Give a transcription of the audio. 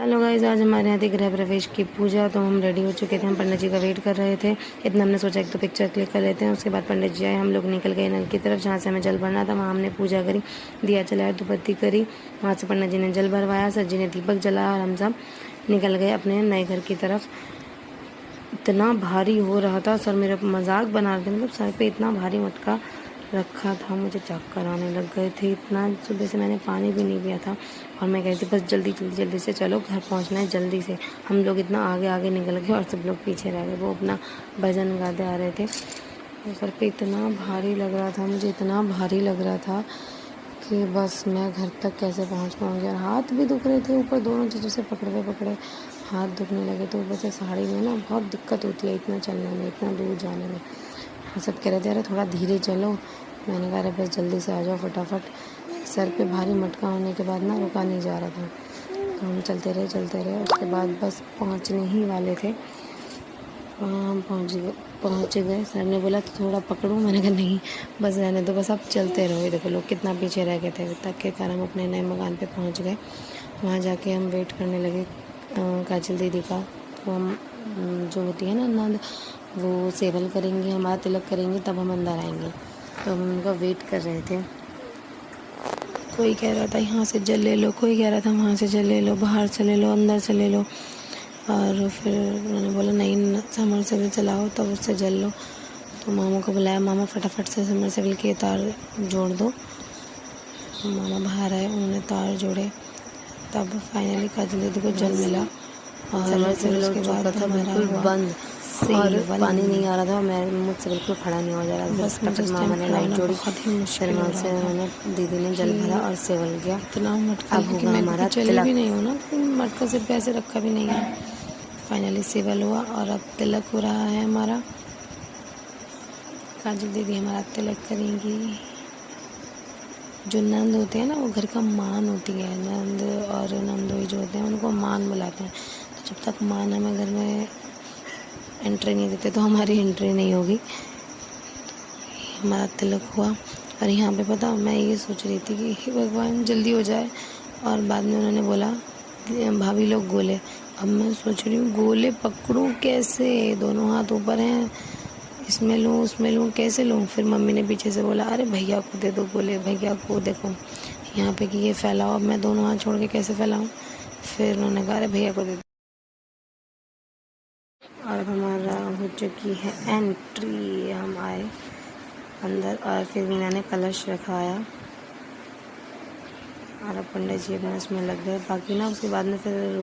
Hello guys, आज हमारे यहाँ थी गृह प्रवेश की पूजा। तो हम रेडी हो चुके थे, हम पंडित जी का वेट कर रहे थे। इतना हमने सोचा एक तो पिक्चर क्लिक कर लेते हैं। उसके बाद पंडित जी आए, हम लोग निकल गए नल की तरफ जहाँ से हमें जल भरना था। वहाँ हमने पूजा करी, दिया जलाया, धूपबत्ती करी। वहाँ से पंडित जी ने जल भरवाया, सर जी ने दीपक जलाया और हम सब निकल गए अपने नए घर की तरफ। इतना भारी हो रहा था, सर मेरा मजाक बना रहे थे, मतलब सर पे इतना भारी मटका रखा था, मुझे चक्कर आने लग गए थे। इतना सुबह से मैंने पानी भी नहीं पिया था और मैं कह रही थी बस जल्दी जल्दी जल्दी से चलो, घर पहुंचना है जल्दी से। हम लोग इतना आगे आगे निकल गए और सब लोग पीछे रह गए। वो अपना भजन गाते आ रहे थे। तो सर पे इतना भारी लग रहा था, मुझे इतना भारी लग रहा था कि बस मैं घर तक कैसे पहुंच पाऊँगी। और हाथ भी दुख रहे थे, ऊपर दोनों चीज़ों से पकड़े हाथ दुखने लगे। तो ऊपर से साड़ी में ना बहुत दिक्कत होती है इतना चलने में, इतना दूर जाने में। और सब कह रहे थे अरे थोड़ा धीरे चलो। मैंने कहा अरे बस जल्दी से आ जाओ फटाफट। सर पे भारी मटका होने के बाद ना रुका नहीं जा रहा था, तो हम चलते रहे। उसके बाद बस पहुंचने ही वाले थे, वहाँ हम पहुँच गए। सर ने बोला तो थोड़ा पकड़ो, मैंने कहा नहीं बस रहने दो, बस आप चलते रहो। ये देखो लोग कितना पीछे रह गए थे। तक के कारण हम अपने नए मकान पे पहुँच गए। वहाँ जाके हम वेट करने लगे काजल दीदी का। तो हम जो होती है ना नंद, वो सेवल करेंगे, हमारा तिलक करेंगे, तब हम अंदर आएंगे। तो हम उनका वेट कर रहे थे। कोई कह रहा था यहाँ से जल ले लो, कोई कह रहा था वहाँ से जल ले लो, बाहर से ले लो, अंदर से ले लो। और फिर उन्होंने बोला नहीं समरसेबल चलाओ तब उससे जल लो। तो मामा को बुलाया, मामा फटाफट से समरसेबल के तार जोड़ दो। मामा बाहर आए, उन्होंने तार जोड़े, तब फाइनली काजल दीदी को जल मिला। और फिर उसके बाद बिल्कुल बंद और पानी नहीं आ रहा था। मैं मुझसे बिल्कुल खड़ा नहीं हो जा रहा था। बस फटाफट मामा ने लाइट जोड़ी, फिर वहाँ से मैंने दीदी ने जल भरा और सेवल किया। इतना मटका अब होगा हमारा तिलक। भी नहीं हो ना, मटका सिर्फ पैसे रखा भी नहीं है। फाइनली सेवल हुआ और अब तिलक हो रहा है हमारा। काजल दीदी हमारा तिलक करेंगी। जो नंद होते हैं ना, वो घर का मान होती है। नंद और नंदोई जो होते हैं उनको मान बुलाते हैं। तो जब तक मान हमें घर में एंट्री नहीं देते तो हमारी एंट्री नहीं होगी। हमारा तिलक हुआ और यहाँ पे पता मैं ये सोच रही थी कि हे भगवान जल्दी हो जाए। और बाद में उन्होंने बोला भाभी लोग गोले। अब मैं सोच रही हूँ गोले पकड़ूँ कैसे, दोनों हाथ ऊपर हैं, इसमें लूँ उसमें लूँ, कैसे लूँ। फिर मम्मी ने पीछे से बोला अरे भैया को दे दो गोले, भैया को देखो यहाँ पे कि ये फैलाओ। अब मैं दोनों हाथ छोड़ के कैसे फैलाऊँ। फिर उन्होंने कहा अरे भैया को दे दो। और हमारा हो चुकी है एंट्री, हम आए अंदर और फिर मीना ने कलश रखाया और अब पंडित जी अपने उसमें लग गए। बाकी ना उसके बाद में फिर